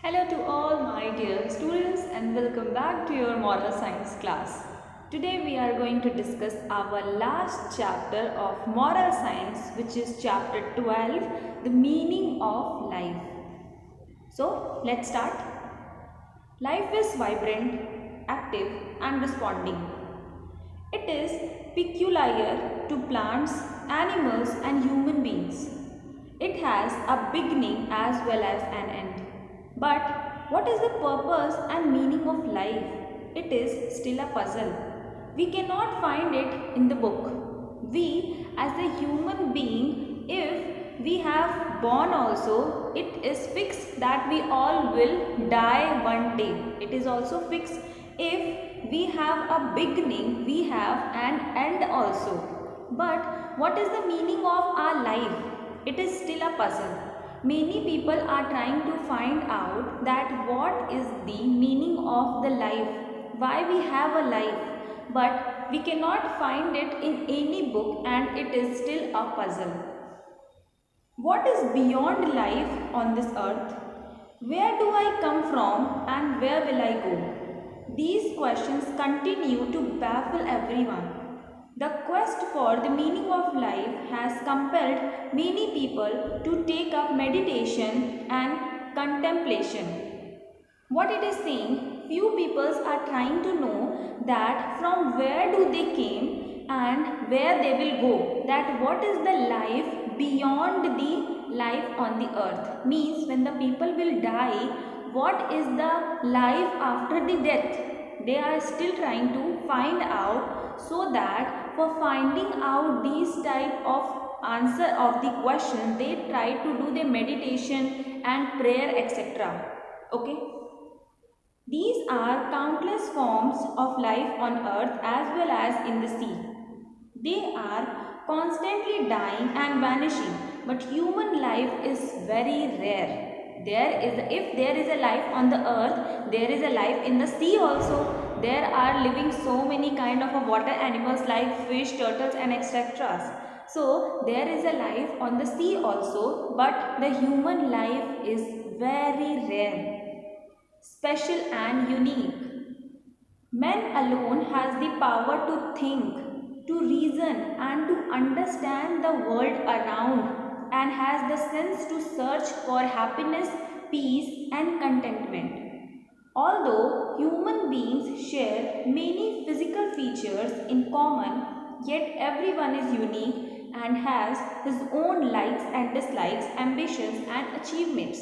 Hello to all my dear students and welcome back to your moral science class. Today we are going to discuss our last chapter of moral science, which is chapter 12, the meaning of life. So let's start. Life is vibrant, active and responding. It is peculiar to plants, animals and human beings. It has a beginning as well as an end. But what is the purpose and meaning of life? It is still a puzzle. We cannot find it in the book. We, as a human being, if we have born also, it is fixed that we all will die one day. It is also fixed if we have a beginning, we have an end also. But what is the meaning of our life? It is still a puzzle. Many people are trying to find out that what is the meaning of the life, why we have a life, but we cannot find it in any book and it is still a puzzle. What is beyond life on this earth? Where do I come from and where will I go? These questions continue to baffle everyone. The quest for the meaning of life has compelled many people to take up meditation and contemplation. What it is saying, few people are trying to know that from where do they came and where they will go. That what is the life beyond the life on the earth. Means when the people will die, what is the life after the death? They are still trying to find out, so that for finding out these type of answer of the question, they try to do the meditation and prayer, etc. Okay. These are countless forms of life on earth as well as in the sea. They are constantly dying and vanishing, but human life is very rare. If there is a life on the earth, there is a life in the sea also. There are living so many kind of water animals like fish, turtles and etc. So there is a life on the sea also, but the human life is very rare, special and unique. Man alone has the power to think, to reason and to understand the world around, and has the sense to search for happiness, peace and contentment. Although human beings share many physical features in common, yet everyone is unique and has his own likes and dislikes, ambitions and achievements.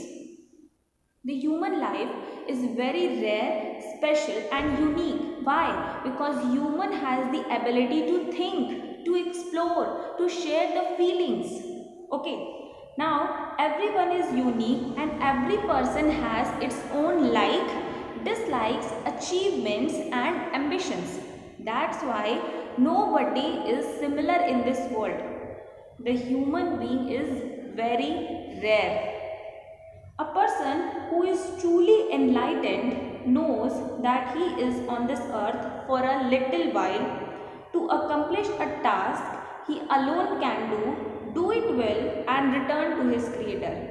The human life is very rare, special and unique. Why? Because human has the ability to think, to explore, to share the feelings. Okay. Now, everyone is unique and every person has its own dislikes, achievements and ambitions. That's why nobody is similar in this world. The human being is very rare. A person who is truly enlightened knows that he is on this earth for a little while to accomplish a task he alone can do it well and return to his Creator.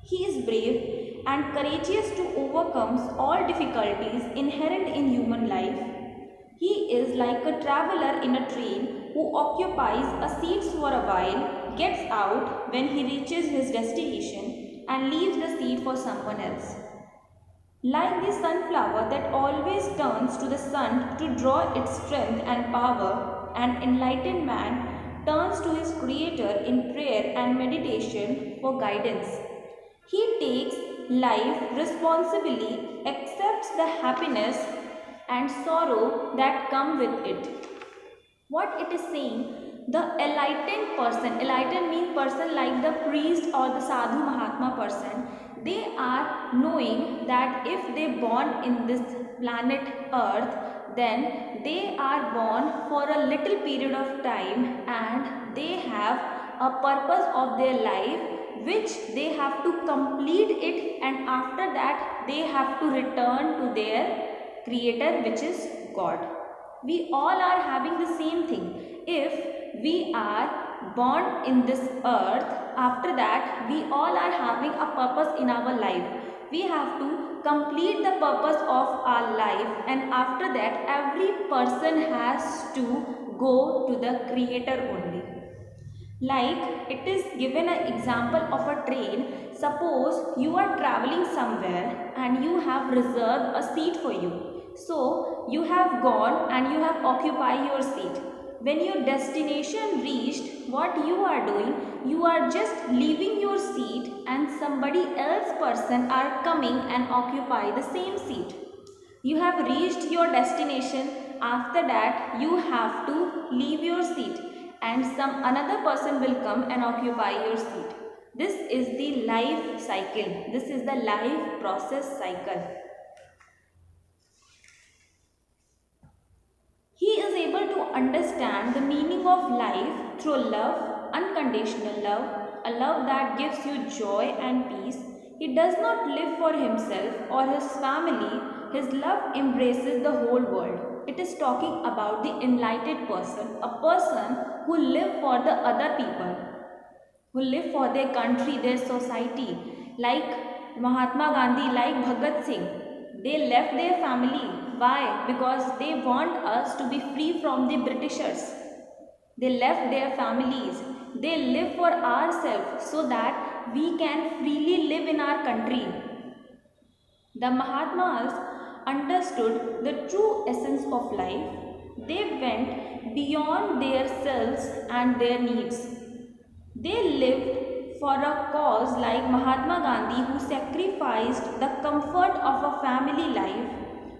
He is brave and courageous to overcome all difficulties inherent in human life. He is like a traveler in a train who occupies a seat for a while, gets out when he reaches his destination and leaves the seed for someone else. Like the sunflower that always turns to the sun to draw its strength and power, an enlightened man turns to his Creator in prayer and meditation for guidance. He takes life responsibly, accepts the happiness and sorrow that come with it. What it is saying, the enlightened means person like the priest or the sadhu mahatma person, they are knowing that if they born in this planet earth, then they are born for a little period of time and they have a purpose of their life which they have to complete it, and after that they have to return to their Creator, which is God. We all are having the same thing. If we are born in this earth, after that we all are having a purpose in our life. We have to complete the purpose of our life, and after that every person has to go to the creator only. Like it is given an example of a train. Suppose you are traveling somewhere and you have reserved a seat for you. So you have gone and you have occupied your seat. When your destination reached, what you are doing? You are just leaving your seat and somebody else person are coming and occupy the same seat. You have reached your destination. After that you have to leave your seat and some another person will come and occupy your seat. This is the life cycle. This is the life process cycle. He is able to understand the meaning of life through love, unconditional love, a love that gives you joy and peace. He does not live for himself or his family. His love embraces the whole world. It is talking about the enlightened person, a person who live for the other people, who live for their country, their society, like Mahatma Gandhi, like Bhagat Singh. They left their family. Why? Because they want us to be free from the Britishers. They left their families. They live for ourselves so that we can freely live in our country. The Mahatmas understood the true essence of life. They went beyond their selves and their needs. They lived for a cause like Mahatma Gandhi, who sacrificed the comfort of a family life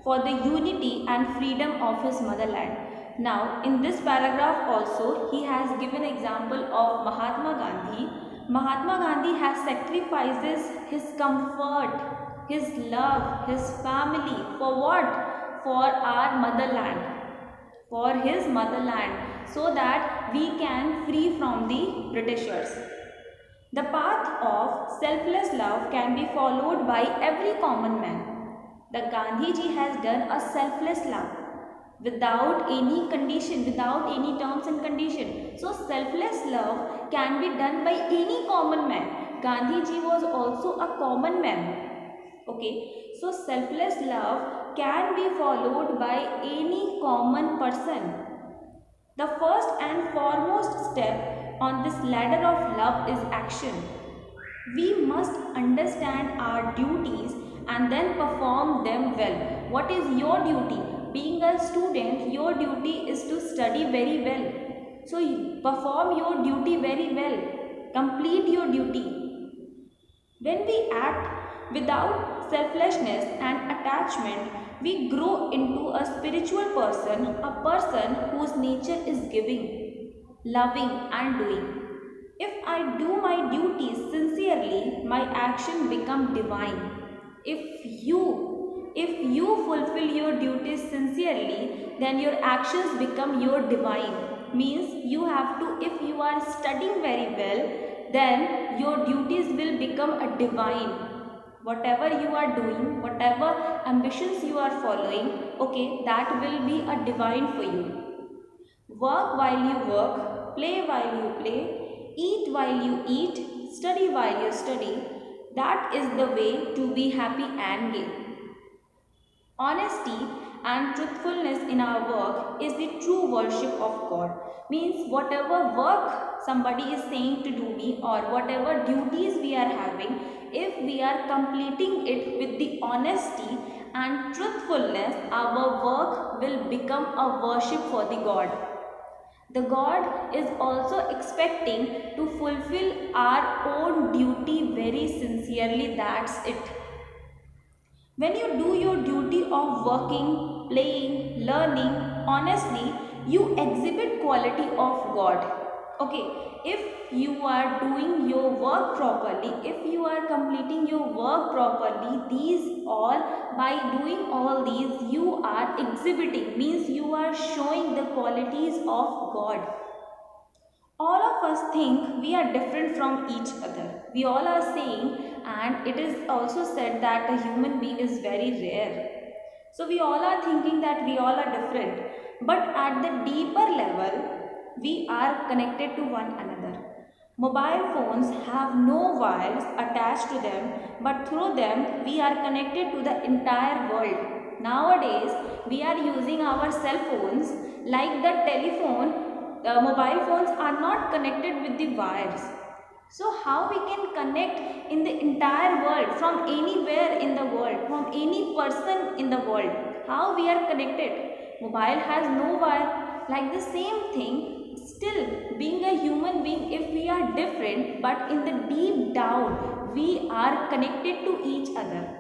for the unity and freedom of his motherland. Now, in this paragraph also, he has given example of Mahatma Gandhi. Mahatma Gandhi has sacrifices his comfort, his love, his family for what? For our motherland, for his motherland, so that we can free from the Britishers. The path of selfless love can be followed by every common man. The Gandhiji has done a selfless love without any condition, without any terms and condition. So selfless love can be done by any common man. Gandhiji was also a common man. Okay, so selfless love can be followed by any common person. The first and foremost step on this ladder of love is action. We must understand our duties and then perform them well. What is your duty? Being a student, your duty is to study very well. So you perform your duty very well. Complete your duty. When we act without selflessness and attachment, we grow into a spiritual person, a person whose nature is giving, loving and doing. If I do my duties sincerely, my action become divine. If you fulfill your duties sincerely, then your actions become your divine. Means you have to, if you are studying very well, then your duties will become a divine. Whatever you are doing, whatever ambitions you are following, okay, that will be a divine for you. Work while you work, play while you play, eat while you eat, study while you study. That is the way to be happy and gay. Honesty and truthfulness in our work is the true worship of God. Means whatever work somebody is saying to do me or whatever duties we are having, if we are completing it with the honesty and truthfulness, our work will become a worship for the God. The God is also expecting to fulfill our own duty very sincerely. That's it. When you do your duty of working, playing, learning honestly, you exhibit quality of God. Okay, if you are doing your work properly, if you are completing your work properly, these all, by doing all these, you are exhibiting, means you are showing the qualities of God. All of us think we are different from each other. We all are saying, and it is also said that a human being is very rare. So we all are thinking that we all are different. But at the deeper level, we are connected to one another. Mobile phones have no wires attached to them, but through them we are connected to the entire world. Nowadays, we are using our cell phones like the telephone. Mobile phones are not connected with the wires. So how we can connect in the entire world, from anywhere in the world, from any person in the world? How we are connected? Mobile has no wire. Like the same thing, still being a human being, if we are different, but in the deep down, we are connected to each other.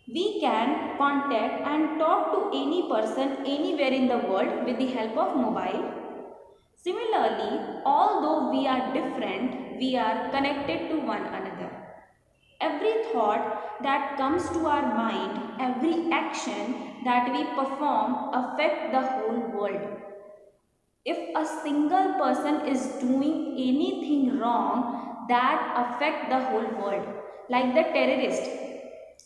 We can contact and talk to any person anywhere in the world with the help of mobile. Similarly, although we are different, we are connected to one another. Every thought that comes to our mind, every action that we perform affect the whole world. If a single person is doing anything wrong, that affect the whole world. Like the terrorist.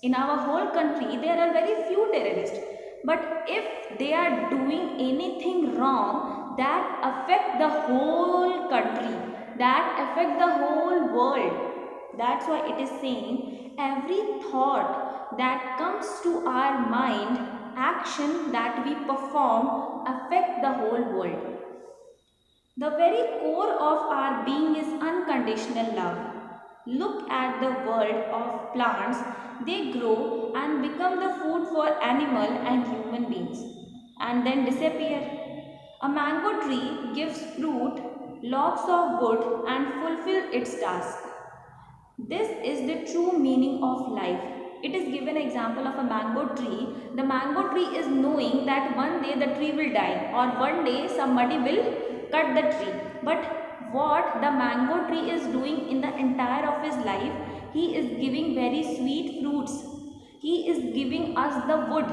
In our whole country, there are very few terrorists. But if they are doing anything wrong, that affect the whole country, that affect the whole world. That's why it is saying every thought that comes to our mind, action that we perform affect the whole world. The very core of our being is unconditional love. Look at the world of plants. They grow and become the food for animal and human beings and then disappear. A mango tree gives fruit, logs of wood and fulfill its task. This is the true meaning of life. It is given example of a mango tree. The mango tree is knowing that one day the tree will die or one day somebody will cut the tree. But what the mango tree is doing in the entire of his life, he is giving very sweet fruits. He is giving us the wood.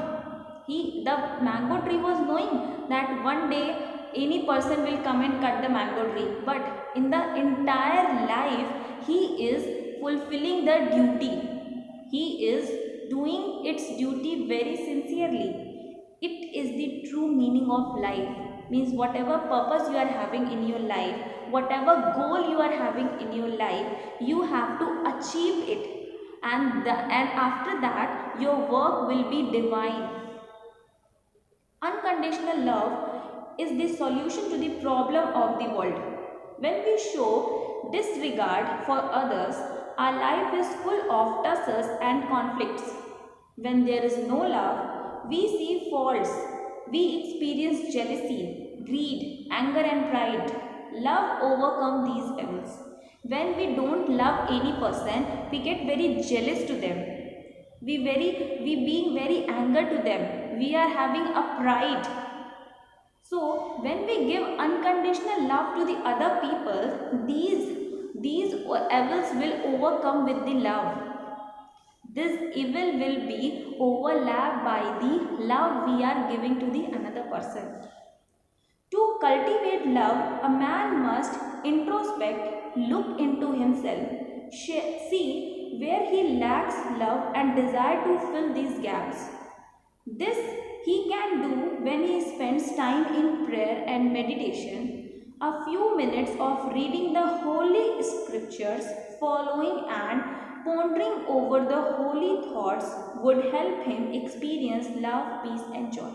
The mango tree was knowing that one day any person will come and cut the mango tree. But in the entire life, he is fulfilling the duty. He is doing its duty very sincerely. It is the true meaning of life. Means whatever purpose you are having in your life, whatever goal you are having in your life, you have to achieve it. And after that, your work will be divine. Unconditional love is the solution to the problem of the world. When we show disregard for others, our life is full of tussles and conflicts. When there is no love, we see faults. We experience jealousy, greed, anger and pride. Love overcomes these evils. When we don't love any person, we get very jealous to them. We being very anger to them. We are having a pride. So when we give unconditional love to the other people, these evils will overcome with the love. This evil will be overlapped by the love we are giving to the another person. To cultivate love, a man must introspect, look into himself, see where he lacks love and desire to fill these gaps. This he can do when he spends time in prayer and meditation. A few minutes of reading the holy scriptures, following and pondering over the holy thoughts would help him experience love, peace and joy.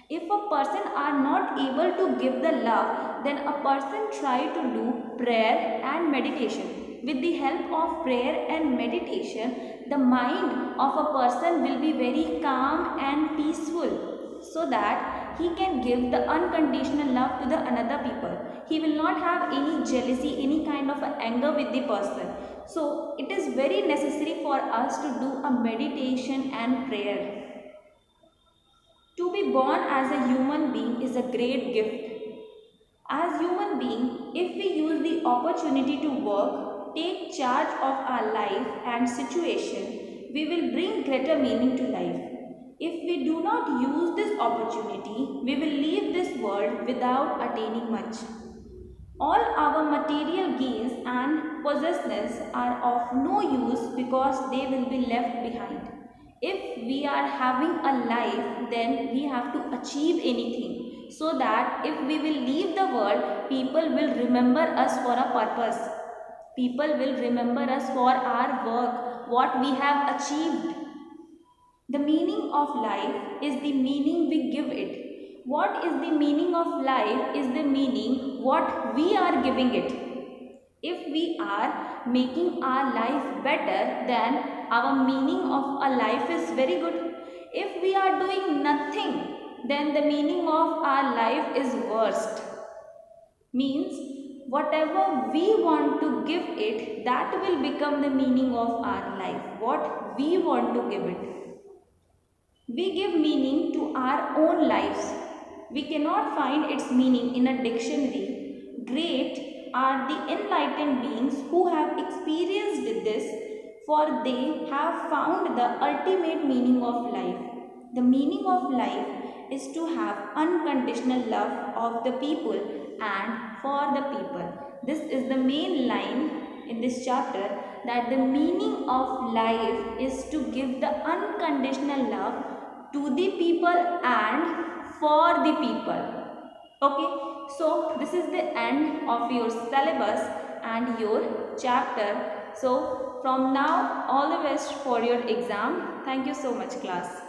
If a person are not able to give the love, then a person try to do prayer and meditation. With the help of prayer and meditation, the mind of a person will be very calm and peaceful, so that he can give the unconditional love to the another people. He will not have any jealousy, any kind of anger with the person. So it is very necessary for us to do a meditation and prayer. To be born as a human being is a great gift. As human being, if we use the opportunity to work, take charge of our life and situation, we will bring greater meaning to life. If we do not use this opportunity, we will leave this world without attaining much. All our material gains and possessions are of no use because they will be left behind. If we are having a life, then we have to achieve anything. so that if we will leave the world, people will remember us for a purpose. People will remember us for our work, what we have achieved. The meaning of life is the meaning we give it. What is the meaning of life is the meaning what we are giving it. If we are making our life better, then our meaning of a life is very good. If we are doing nothing, then the meaning of our life is worst. Means whatever we want to give it, that will become the meaning of our life. What we want to give it. We give meaning to our own lives. We cannot find its meaning in a dictionary. Great are the enlightened beings who have experienced this, for they have found the ultimate meaning of life. The meaning of life is to have unconditional love of the people and for the people. This is the main line in this chapter, that the meaning of life is to give the unconditional love to the people and for the people. Okay, so this is the end of your syllabus and your chapter. So from now, all the best for your exam. Thank you so much, class.